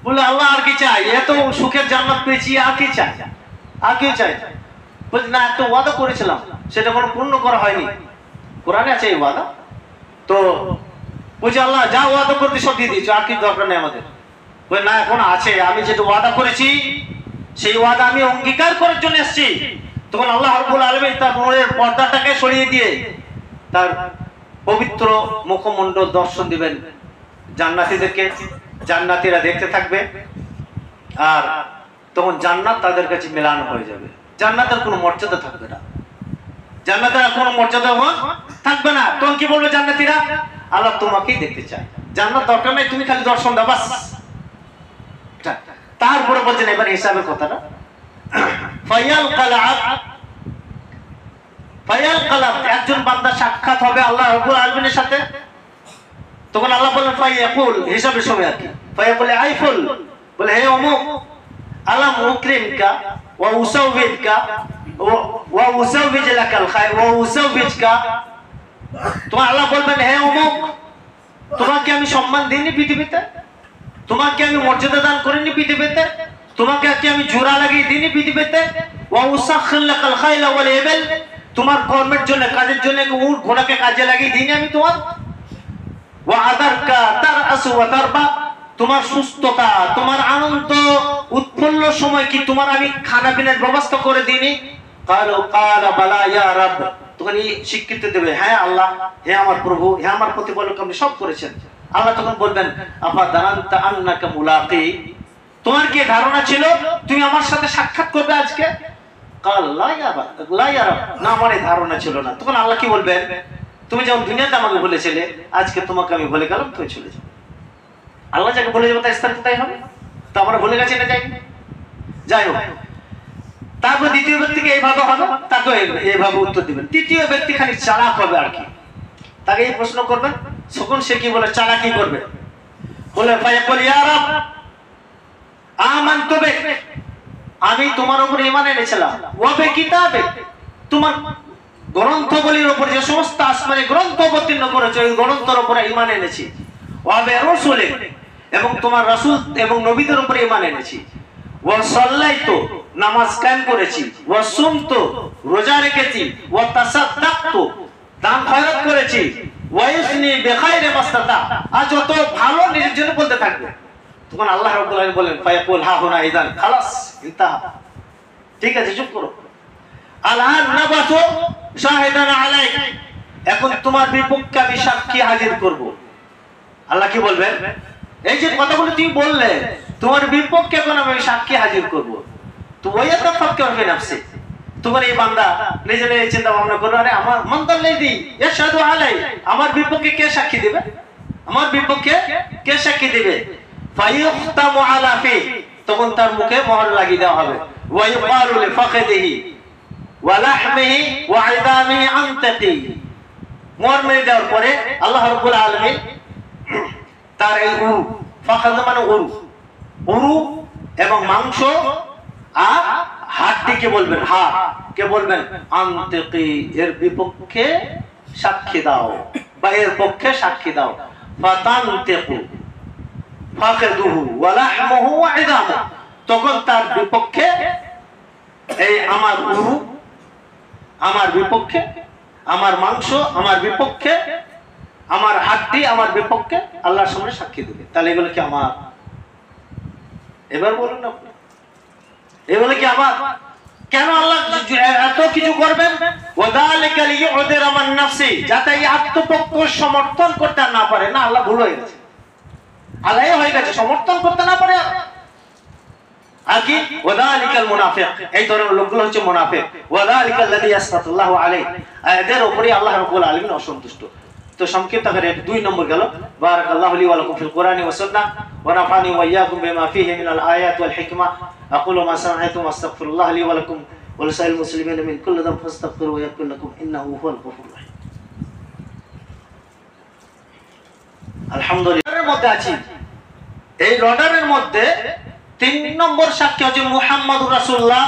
বলে আল্লাহ আর কি চাই, এত সুখের জান্নাত পেয়েছি, আর কি চাই? আর কি চাই? বলছে না, একটা ওয়াদা করেছিলাম, সেটা কোনো পূর্ণ করা হয়নি। কোরআনে আছে এই ওয়াদা। তো বলছে আল্লাহ যা ওয়াদা করতে সব দিয়ে দিয়েছো, আর কি দরকার নেই আমাদের। বলে না, এখন আছে, আমি যেটা ওয়াদা করেছি সেই ওয়াদা আমি অঙ্গীকার করার জন্য এসেছি। তখন আল্লাহ রাব্বুল আলামিন তার নূরের পর্দাটাকে সরিয়ে দিয়ে তার পবিত্র মুখমণ্ডল দর্শন দিবেন জান্নাতীদেরকে। জান্নাতীরা দেখতে থাকবে, আর তখন জান্নাত তাদের কাছে মেলানো হয়ে যাবে। জান্নাতের কোনো মর্যাদা থাকবে না, জান্নাতের কোনো মর্যাদা থাকবে না। তখন কি বলবে জান্নাতীরা? আল্লাহ তোমাকেই দেখতে চায়, জান্নাত দরকার নাই, তুমি খালি দর্শন দাও বাস। তারপরে বলছেন এবার হিসাবের কথাটা, ফায়াল কালাব, একজন বান্দা সাক্ষাৎ হবে আল্লাহ রাব্বুল আলামিনের সাথে। তখন আল্লাহ বলেন ফায়াকুল, হিসাবের সময় আর কি, ফায়াকুল আইফুল, বলে হে অমুক, আলাম উকরিমকা ওয়া উসাউবিজকা ওয়া উসাউবিজ লাকাল খায়র ওয়া উসাউবিজকা। তোমার আল্লাহ বলবেন হে অমুক, তোমাকে আমি সম্মান দিইনি পৃথিবীতে? তোমাকে আমি মর্যাদা দান করিনি পৃথিবীতে? তোমাকে কি আমি জোড়া লাগিয়ে দিইনি পৃথিবীতে? ওয়া উসাখির লাকাল খায়লা ওয়াল ইবেল, তোমার কর্মের জন্য, কাজের জন্য উট ঘোড়াকে কাজে লাগিয়ে দিইনি আমি তোমার? ওয়া আদারকা তারআসু ওয়া তারবা, তোমার সুস্থতা, তোমার আনন্দ উৎফুল্ল সময় কি তোমার আমি খানা পিনার ব্যবস্থা করে দিইনি? কালা বালা ইয়া রাব, তখন এই স্বীকৃতি দেবে, হ্যাঁ আল্লাহ, হে আমার প্রভু, হে আমার প্রতিপালক, আপনি সব করেছেন। আল্লাহ তখন বলবেন আফা দানান্তা আন্নাকা মুলাকি, তোমার কি ধারণা ছিল তুমি আমার সাথে সাক্ষাৎ করবে আজকে? কাল লা ইয়া রাব, না আমার এই ধারণা ছিল না। তখন আল্লাহ কি বলবেন, তুমি যখন দুনিয়াতে আমাকে বলেছিলে, আজকে তোমাকে আমি বলে গেলাম, তুমি চলে যাও। আল্লাহ যাকে বলে যাবো তাই স্থান তাই হবে, তো আমরা বলে গেছি না যাই, যাই হোক। তারপর দ্বিতীয় ব্যক্তিকে এইভাবে হবে, তাকে এইভাবে উত্তর দিবেন। তৃতীয় ব্যক্তি খালি চালাক হবে আর কি, তাকে এই প্রশ্ন করবেন, তখন সে কি বলে, চালাকি করবে, বলে ফায়াকুল ইয়া রাব আমানতু বিক, আমি তোমার উপর ঈমান এনেছিলাম, ওয়া বিকিতাবিক, তোমার গ্রন্থগুলির উপর যে সমস্ত আসমানি গ্রন্থ অবতীর্ণ করেছে ওই গ্রন্থের উপর ঈমান এনেছি, ওয়া বিরুসুলিক, এবং তোমার রাসূল এবং নবীদের উপর ঈমান এনেছি, ওয়া সাল্লাইতু, নামাজ কায়েম করেছি, ওয়া সুমতু, রোজা রেখেছি, ওয়া তাসাদদাকতু, দান খয়রাত করেছি, ওয়া ইসনি বিখাইরি মাস্তাতা, আর যত ভালো নিজের জন্য বলতে থাকবে। তখন আল্লাহ রাব্বুল আলামিন বলেন ফায়াকুল হা হুনা ইযান খালাস ইনতাহা, ঠিক আছে চুপ করো। আলআন নাবাতু শাহিদান আলাইক, এখন তোমার বিপক্ষে আমি সাক্ষী হাজির করব। আল্লাহ কি বলবেন? এই যে কথাগুলো তুমি বললে তোমার বিপক্ষে এখন আমি সাক্ষী হাজির করব। তো ওয়ায়াতাফাক্কার ফি নাফসি, তোমার এই বান্দা নিজে নিজে চিন্তা ভাবনা করবে, আরে আমার মানদাল্লাযী ইয়াশহাদু আলাই, আমার বিপক্ষে কে সাক্ষী দিবে, আমার বিপক্ষে কে সাক্ষী দিবে। ফায়ুখতামু আলা ফি, তখন তার মুখে মোহর লাগিয়ে দেওয়া হবে। ওয়া ইউকালু লিফাখিদিহি ওয়া লাহমিহি ওয়া ইদামিহি আনতাকি, মোহর মেরে দেওয়ার পরে আল্লাহ রাব্বুল আলামিন তার এই উরু, ফাখাদ মানে উরু, উরু এবং মাংস আর হাড়টিকে বলবেন, হাড় কে বলবেন আনতাকি, এর বিপক্ষে সাক্ষী দাও বা এর পক্ষে সাক্ষী দাও। ফাতানতাকু ফাখাদুহু ওয়া লাহমুহু ওয়া ইদামুহু, তখন তার বিপক্ষে এই আমার উরু আমার বিপক্ষে, আমার মাংস আমার বিপক্ষে, আমার হাড্ডি আমার বিপক্ষে আল্লাহর সামনে সাক্ষী দেবে। তাহলে এগুলো কি আমার? এবার বলুন আপনি, এগুলো কি আমার? কেন আল্লাহ এত কিছু করবেন? ওয়াদালিকা লিইউদিরা মান নাফসি, যাতে এই আত্মপক্ষ সমর্থন করতে না পারে। না, আল্লাহ ভুল হয়ে গেছে, আল্লাহ হয়ে গেছে সমর্থন করতে না পারে। আর কি ওয়াদালিকাল মুনাফিক, এই ধরনের লোকগুলো হচ্ছে মুনাফিক। ওয়াদালিকাল্লাযী ইয়াসখাতুল্লাহু আলাইহি, এদের উপরে আল্লাহ রাব্বুল আলামিন অসন্তুষ্ট। তো সংক্ষিপ্ত করে 2 নম্বর গেল। বারাকাল্লাহু লি ওয়া লাকুম ফিল কুরআনি ওয়াস সুন্নাহ ওয়া নাফানি ওয়া ইয়্যাকুম বিমা ফীহি মিনাল আয়াতি ওয়াল হিকমা। আকুলু মা সামি'তুম ওয়াস্তাগফিরুল্লাহ লি ওয়া লাকুম ওয়া লিসাইরিল মুসলিমিনা মিন কুল্লি যামবিন ফাস্তাগফিরুহু ওয়া ইয়াগফির লাকুম ইন্নাহু হুয়াল গফুরুর রাহিম। আলহামদুলিল্লাহ, এর মধ্যে আছি। এই রডারের মধ্যে 3 নম্বর সাক্ষী হচ্ছে মুহাম্মদুর রাসূলুল্লাহ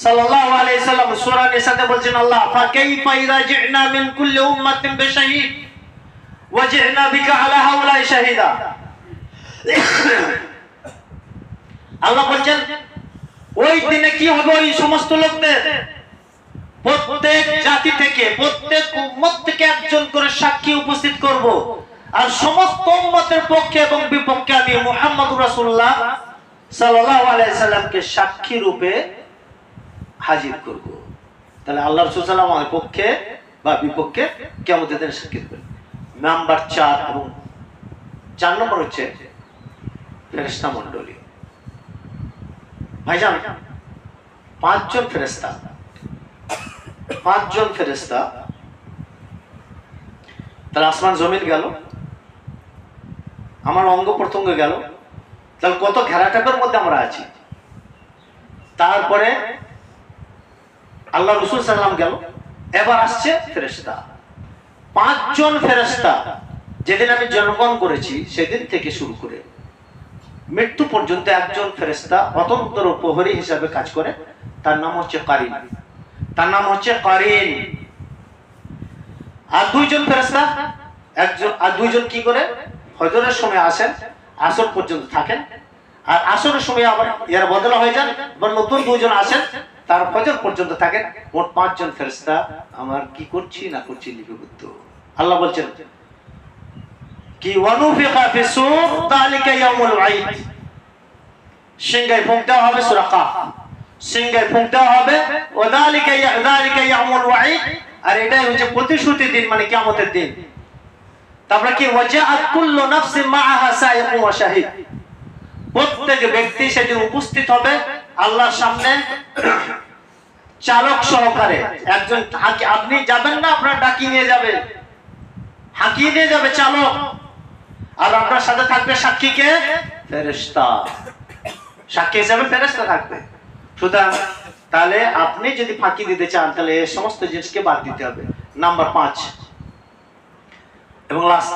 সাল্লাল্লাহু আলাইহি সাল্লাম। সূরা নিসাতে বলছেন আল্লাহ, ফাকাইফা ইযা জি'না মিন কুল্লি উম্মাতিন বিশাহিদ ওয়া জি'না বিকা আলা হাউলাই শাহিদা। আল্লাহ বলছেন ওই দিনে কি হবে, ওই সমস্ত লোকদের প্রত্যেক জাতি থেকে প্রত্যেক উম্মত থেকে একজন করে সাক্ষী উপস্থিত করব, আর সমস্ত উম্মতের পক্ষে এবং বিপক্ষে আমি মুহাম্মদুর রাসূলুল্লাহ সাল্লাল্লাহু আলাইহি সাল্লামকে সাক্ষী রূপে হাজির করব। তাহলে আল্লাহ রাসূল সাল্লাল্লাহু আলাইহি পক্ষে বা বিপক্ষে কিয়ামতের দিনে সাক্ষী দেবেন। নাম্বার 4 এবং 4 নম্বর হচ্ছে ফেরেশতা মণ্ডলী। ভাইজান, 5 জন ফেরেশতা, 5 জন ফেরেশতা। তাহলে আসমান জমিন গেল, আমার অঙ্গ প্রত্যঙ্গ গেল, তাহলে কত ঘেরাটাপের মধ্যে আমরা আছি। তারপরে আল্লাহ রাসূল সাল্লাল্লাহু আলাইহি গেল, এবার আসছে ফেরেশতা। 5 জন ফেরেশতা যেদিন আমি জন্মগ্রহণ করেছি সেদিন থেকে শুরু করে মৃত্যু পর্যন্ত একজন ফেরেশতা অতন্ত্র প্রহরী হিসাবে কাজ করে, তার নাম হচ্ছে কারিন, তার নাম হচ্ছে কারিন। আর 2 জন ফেরেশতা, একজন আর 2 জন কি করে ফজরের সময় আসেন, আসর পর্যন্ত থাকেন, আর আসরের সময় আবার এর বদলা হয়ে যান, আবার নতুন 2 জন আসেন, তার ফজর পর্যন্ত থাকেন। মোট 5 জন ফেরেশতা আমার কি করছি না করছি লিপিবদ্ধ। আল্লাহ বলছেন কি ওয়ানুফিকা ফিসসূর যালিকা ইয়াউমুল ঈদ, সিংহায় ফুঁক দেওয়া হবে, সূরা কাফ, সিংহায় ফুঁক দেওয়া হবে, ওয়াযালিকা ইয়াউমুল ঈদ, আর এটাই হচ্ছে প্রতিশ্রুতি দিন, মানে কিয়ামতের দিন। তারপরে কি ওয়াজাআত কুল্লু নাফসিন মাআহা সাইকুন ওয়া শাহিদ, প্রত্যেক ব্যক্তি সেদিন উপস্থিত হবে আল্লাহর সামনে চালক সহকারে। একজন আপনি যাবেন না, আপনার ডাকি নিয়ে যাবে, হাঁকিয়ে নিয়ে যাবে চালক, আর আপনার সাথে থাকবে সাক্ষী কে? ফেরেশতা, সাক্ষী হিসেবে ফেরেশতা থাকবে। সুতরাং তাহলে আপনি যদি ফাঁকি দিতে চান তাহলে এই সমস্ত জিনিসকে বাদ দিতে হবে। নাম্বার 5 এবং লাস্ট,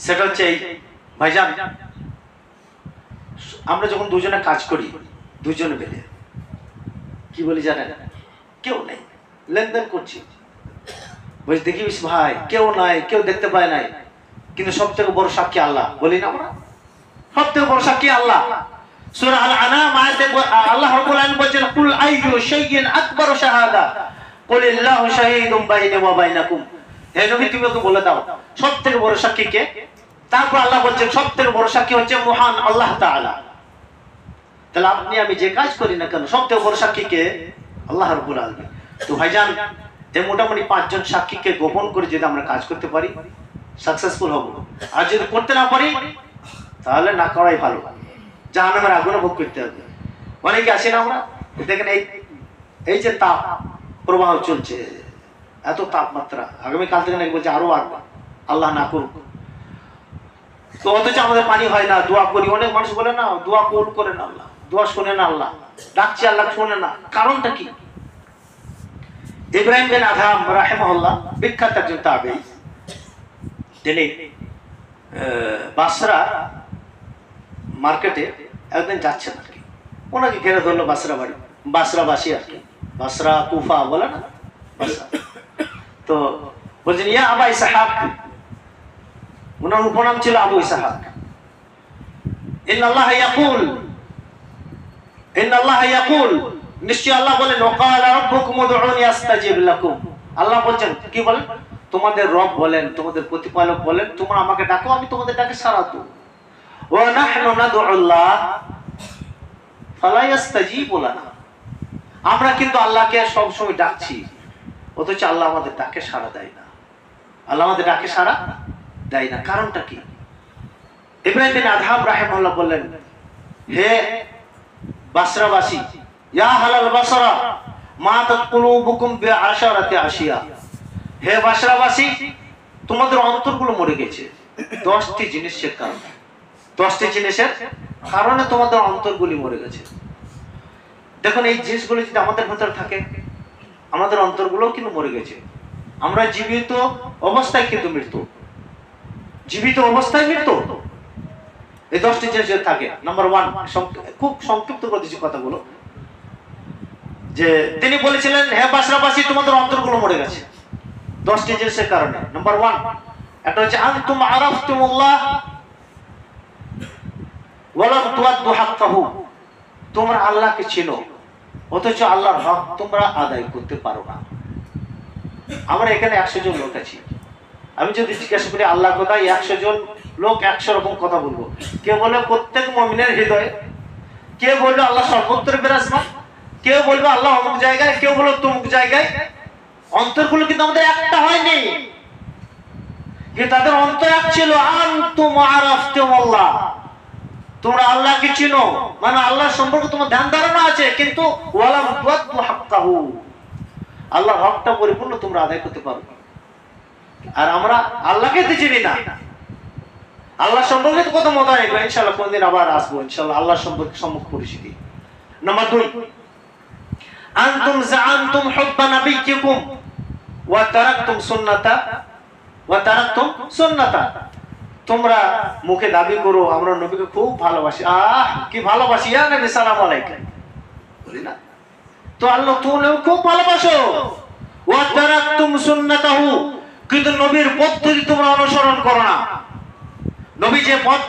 সেটা হচ্ছে এই ভাইজান, আমরা যখন দুজনে কাজ করি, দুজনে মিলে কি বলি জানেন? কেউ নেই, লেনদেন করছি, বলছি দেখিস ভাই কেউ নাই, কেউ দেখতে পায় নাই, কিন্তু সব থেকে বড় সাক্ষী আল্লাহ, বলি না আমরা? সব থেকে বড় সাক্ষী আল্লাহ। সূরা আল-আনাম আয়াতে আল্লাহ রাব্বুল আলামিন বলেন, কুল আইয়ু শাইইন আকবারু শাহাদা কুলিল্লাহু শাহীদুম বাইনি ওয়া বাইনাকুম। হে নবী, তুমি ওকে বলে দাও সব থেকে বড় সাক্ষী কে? তারপর আল্লাহ বলছেন সব থেকে বড় সাক্ষী হচ্ছে মহান আল্লাহ তাআলা। তাহলে আপনি আমি যে কাজ করি না কেন, সব থেকে বড় সাক্ষী কে? আল্লাহ রাব্বুল আলামিন। তো ভাইজান, এই মোটামুটি 5 জন সাক্ষীকে গোপন করে যদি আমরা কাজ করতে পারি, সাকসেসফুল হব। আর যদি করতে না পারি, তাহলে না করাই ভালো, জাহান্নামের আগুনে ভোগ করতে হবে। অনেকে আসে না, আমরা দেখেন এই যে তাপ প্রবাহ চলছে, এত তাপমাত্রা, আগামীকাল থেকে নাকি বলছে আরো বাড়বে, আল্লাহ না করুক। তো অথচ আমাদের পানি হয় না, দোয়া করি, অনেক মানুষ বলে না দোয়া কবুল করে না আল্লাহ, দোয়া শোনে না আল্লাহ, ডাকছি আল্লাহ শোনে না। কারণটা কি? ইব্রাহিম বিন আদহাম রাহিমাহুল্লাহ বিখ্যাত একজন তাবেঈ, তিনি বাসরা মার্কেটে একদিন যাচ্ছেন আর কি, ওনাকে ঘেরে ধরলো বাসরা বাড়ি, বাসরাবাসী আর কি, বাসরা কুফা বলে না বাসরা। তো বলছেন ইয়া আবা ইসহাক, ওনার উপনাম ছিল আবু ইসহাক, ইন্নাল্লাহ ইয়াকুল, ইন্নাল্লাহ ইয়াকুল, নিশ্চয় আল্লাহ বলেন, ওয়াকালা রাব্বুকুম উদউনি আস্তাজিব লাকুম। আল্লাহ বলছেন, কি বলেন? তোমাদের রব বলেন, তোমাদের প্রতিপালক বলেন, তোমরা আমাকে ডাকো, আমি তোমাদের ডাকে সাড়া দেব। ওয়া নাহনু নাদউল্লাহ ফালা ইয়াস্তাজিবু লানা। আমরা কিন্তু আল্লাহকে সব সময় ডাকছি, অথচ আল্লাহ আমাদের ডাকে সাড়া দেয় না। আল্লাহ আমাদের ডাকে সাড়া দেয় না, কারণটা কি? ইব্রাহিম বিন আদহাম রাহিমাহুল্লাহ বললেন, হে বাসরাবাসী, ইয়া হালাল বাসরা মাতাত কুলুবুকুম বিআশারাতি আশিয়া। হে বাসরাবাসী, তোমাদের অন্তরগুলো মরে গেছে 10টি জিনিসের কারণে। 10টি জিনিসের কারণে তোমাদের অন্তরগুলি মরে গেছে। দেখুন, এই জিনিসগুলো যদি আমাদের ভেতরে থাকে, আমাদের অন্তরগুলো কিন্তু মরে গেছে। আমরা জীবিত অবস্থায় কিন্তু মৃত্যু, জীবিত অবস্থায় মৃত্যু, এই 10টি জিনিস থাকে। নাম্বার 1, খুব সংক্ষিপ্ত করে দিচ্ছি কথাগুলো, যে তিনি বলেছিলেন, হে বাসরাবাসী, তোমাদের অন্তরগুলো মরে গেছে 10টি জিনিসের কারণে। নাম্বার 1, একটা হচ্ছে আনতুম আরাফতুমুল্লাহ ওয়া লাম তুআদ্দু হাক্কাহু। তোমরা আল্লাহকে চিনো, অথচ আল্লাহর হক তোমরা আদায় করতে পারো না। আমরা এখানে 100 জন লোক আছি, আমি যদি জিজ্ঞাসা করি আল্লাহ কোথায়, 100 জন লোক 100 রকম কথা বলবো। কে বলে প্রত্যেক মুমিনের হৃদয়ে, কে বলবে আল্লাহ সর্বত্র বিরাজমান, কেউ বলবে আল্লাহ অমুক জায়গায়, কেউ বলবে তমুক জায়গায়। অন্তরগুলো কিন্তু আমাদের একটা হয়নি, কিন্তু তাদের অন্তর এক ছিল। আনতুম আরাফতুমুল্লাহ, তোমরা আল্লাহকে চিনো, মানে আল্লাহ সম্পর্কে তোমার ধ্যান ধারণা আছে, কিন্তু ওয়া লাম তুআদ্দু হাক্কাহু, আল্লাহর হকটা পরিপূর্ণ তোমরা আদায় করতে পারো। আর আমরা আল্লাহকে তো চিনি না। আল্লাহ সম্পর্কে তো কত মত হয়, ইনশাআল্লাহ কোনদিন আবার আসবো ইনশাআল্লাহ আল্লাহ সম্পর্কে সম্মুখ পরিচিতি। নাম্বার 2, আনতুম জাআনতুম হুব্বা নাবিয়্যিকুম ওয়া তারাকতুম সুন্নাতা। তোমরা মুখে দাবি করো আমরা নবীকে খুব ভালোবাসি, কি ভালোবাসি, ইয়া নবী সালাম আলাইকুম, বলি না? তো আল্লাহ তুমি খুব ভালোবাসো, ওয়া তারাকতুম সুন্নাতাহু, কিন্তু নবীর পদ্ধতি তোমরা অনুসরণ করো না। নবী যে পথ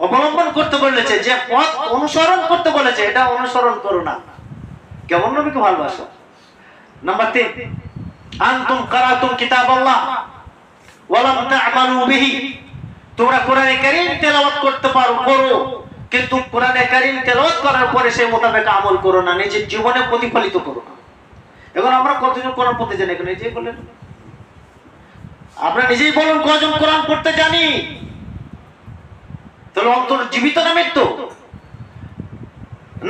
অবলম্বন করতে বলেছে, যে পথ অনুসরণ করতে বলেছে, এটা অনুসরণ করো না। কেমন নবীকে ভালোবাসো? নাম্বার 3, আনতুম কারাতুম কিতাবাল্লাহ ওয়া লাম তা'মালু বিহি। তোমরা কোরআনে কারীম তেলাওয়াত করতে করো, কিন্তু কোরআনে কারীম তেলাওয়াত করার পরে সেই মোতাবেক আমল করো না, নিজের জীবনে প্রতিফলিত করো না। এখন আমরা কতজন কোরআন পড়তে জানি? এখন নিজেই বলেন, আপনারা নিজেই বলুন কজন কোরআন পড়তে জানি? তাহলে অন্তর জীবিত না মৃত্যু?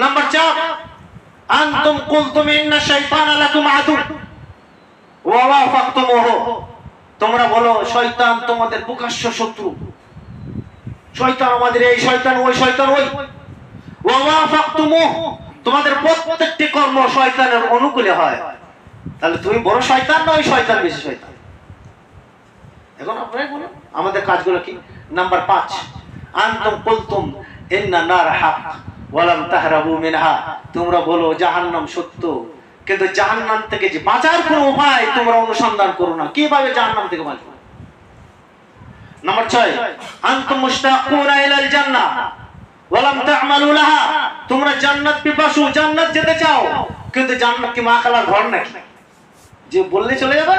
নাম্বার 4, আনতুম কুলতুম ইন্না শাইতানা লাকুম আদু ওয়া ওয়াফাকতুমুহু। তোমরা বলো শয়তান তোমাদের প্রকাশ্য শত্রু, শয়তান আমাদের এই, শয়তান ওই, শয়তান ওই। ওয়া ওয়াফাকতুমুহু, তোমাদের প্রত্যেকটি কর্ম শয়তানের অনুকূলে হয়। তাহলে তুমি বড় শয়তান না ওই শয়তান বেশি শয়তান? এখন আপনারা বলুন আমাদের কাজগুলো কি? নাম্বার 5, আনতুম কুলতুম ইন্না নার হক ওয়ালাম তাহরাবু মিনহা, তোমরা বলো জাহান্নাম সত্য, কিন্তু জাহান্নাম থেকে যে বাঁচার কোনো উপায় তোমরা অনুসন্ধান করো না, কিভাবে জাহান্নাম থেকে বাঁচবো। নাম্বার 6, আনতুম মুশতাকুনা ইলাল জান্নাহ ওয়ালাম তা'মালু লাহা, তোমরা জান্নাত পিপাসু, জান্নাত যেতে চাও, কিন্তু জান্নাত কি মা খালার ঘর নাকি যে বললে চলে যাবে?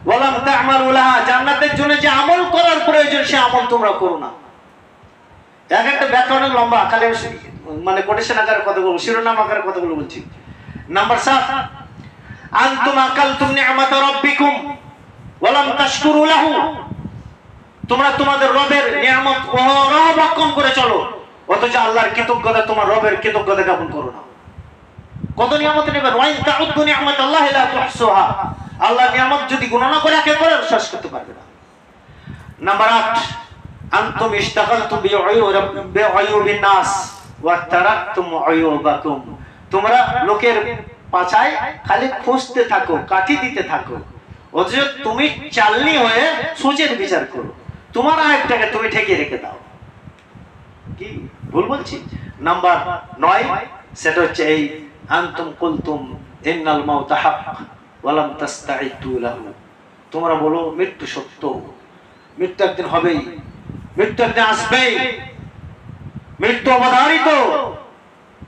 ওয়ালাম তা'মালু লাহা, জান্নাতের জন্য যে আমল করার প্রয়োজন সে আমল তোমরা করো না। এক একটা ব্যাখ্যা অনেক লম্বা, খালি মানে কোটেশন আকারে কথা বলবো, শিরোনাম আকারে কথাগুলো বলছি। নাম্বার 7, আনতুম আকালতুম নি'মাত রাব্বিকুম ওয়ালাম তাশকুরু লাহু, তোমরা তোমাদের রবের নিয়ামত অহরহ ভক্ষণ করে চলো, অথচ আল্লাহর কৃতজ্ঞতা, তোমার রবের কৃতজ্ঞতা জ্ঞাপন করো না। কত নিয়ামত নেবেন? ওয়াইন তাউদ্দু নি'মাতাল্লাহি লা তুহসুহা, আল্লাহর নিয়ামত যদি গণনা করে একেবারে শেষ করতে পারবে না। নাম্বার 8, আনতুম ইশতাগালতুম বিউয়ুবিন নাস ওয়া তারাকতুম উয়ুবাকুম, তোমরা লোকের পাছায় খালি খুঁজতে থাকো, কাঠি দিতে থাকো, অথচ তুমি চালনি হয়ে সূচের বিচার করো, তোমার আয়াতটাকে তুমি ঠেকিয়ে রেখে দাও। কি ভুল বলছি? নাম্বার 9, সেটা হচ্ছে এই আনতুম কুলতুম ইন্নাল মাউতা হাক ওয়া লাম তাস্তাইদু লাহু, তোমরা বলো মৃত্যু সত্য, মৃত্যু একদিন হবেই, মৃত্যু একদিন আসবেই, মৃত্যু অবধারিত,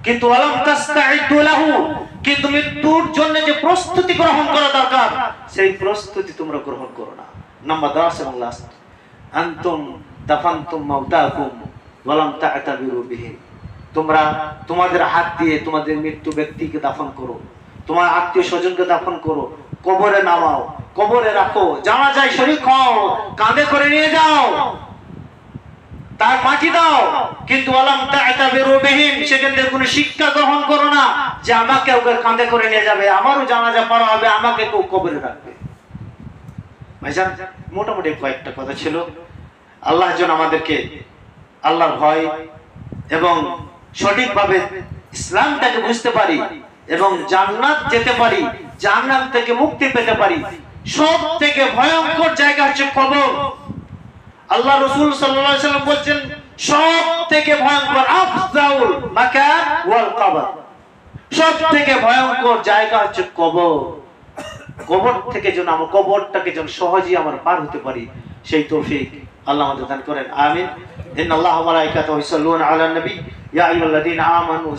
কিন্তু ওয়া লাম তাস্তাইদু লাহু, কিন্তু মৃত্যুর জন্য যে প্রস্তুতি গ্রহণ করা দরকার সেই প্রস্তুতি তোমরা গ্রহণ করো না। নাম্বার 10 এবং লাস্ট, আনতুম দাফানতুম মাউতাকুম ওয়া লাম তা'তাবিরু বিহিম, তোমরা তোমাদের হাত দিয়ে তোমাদের মৃত্যু ব্যক্তিকে দাফন করো, তোমার আত্মীয় স্বজনকে দাফন করো, কবরে নামাও, কবরে রাখো, জানাজায় শরীক হও, কাঁধে করে নিয়ে যাও, তার মাটি দাও, কিন্তু ওয়ালাম তা'তাবিরু বিহিম, সেখান থেকে কোনো শিক্ষা গ্রহণ করো না যে আমাকে ওকে কাঁধে করে নিয়ে যাবে, আমারও জানাজা পড়া হবে, আমাকে কেউ কবরে রাখবে। ভাইজান, মোটামুটি কয়েকটা কথা ছিল। আল্লাহ যেন আমাদেরকে আল্লাহর ভয় এবং সঠিকভাবে ইসলামটাকে বুঝতে পারি এবং জান্নাত যেতে পারি, জাহান্নাম থেকে মুক্তি পেতে পারি। সব থেকে ভয়ঙ্কর জায়গা হচ্ছে কবর। আল্লাহ রাসূল সাল্লাল্লাহু আলাইহি ওয়াসাল্লাম বলেন সব থেকে ভয়ঙ্কর আফজাউল মাকান ওয়াল কবর, সব থেকে ভয়ঙ্কর জায়গা হচ্ছে কবর। কবর থেকে যেন আমরা কবরটাকে যেন সহজেই আমরা পার হতে পারি, সেই তৌফিক আল্লাহ আমাদের দান করেন। আমিন। ইন্নাল্লাহা ওয়া মালাইকাতাহু ইউসাল্লুনা আলান নবী ইয়া আইয়ুহাল্লাযীনা আমানু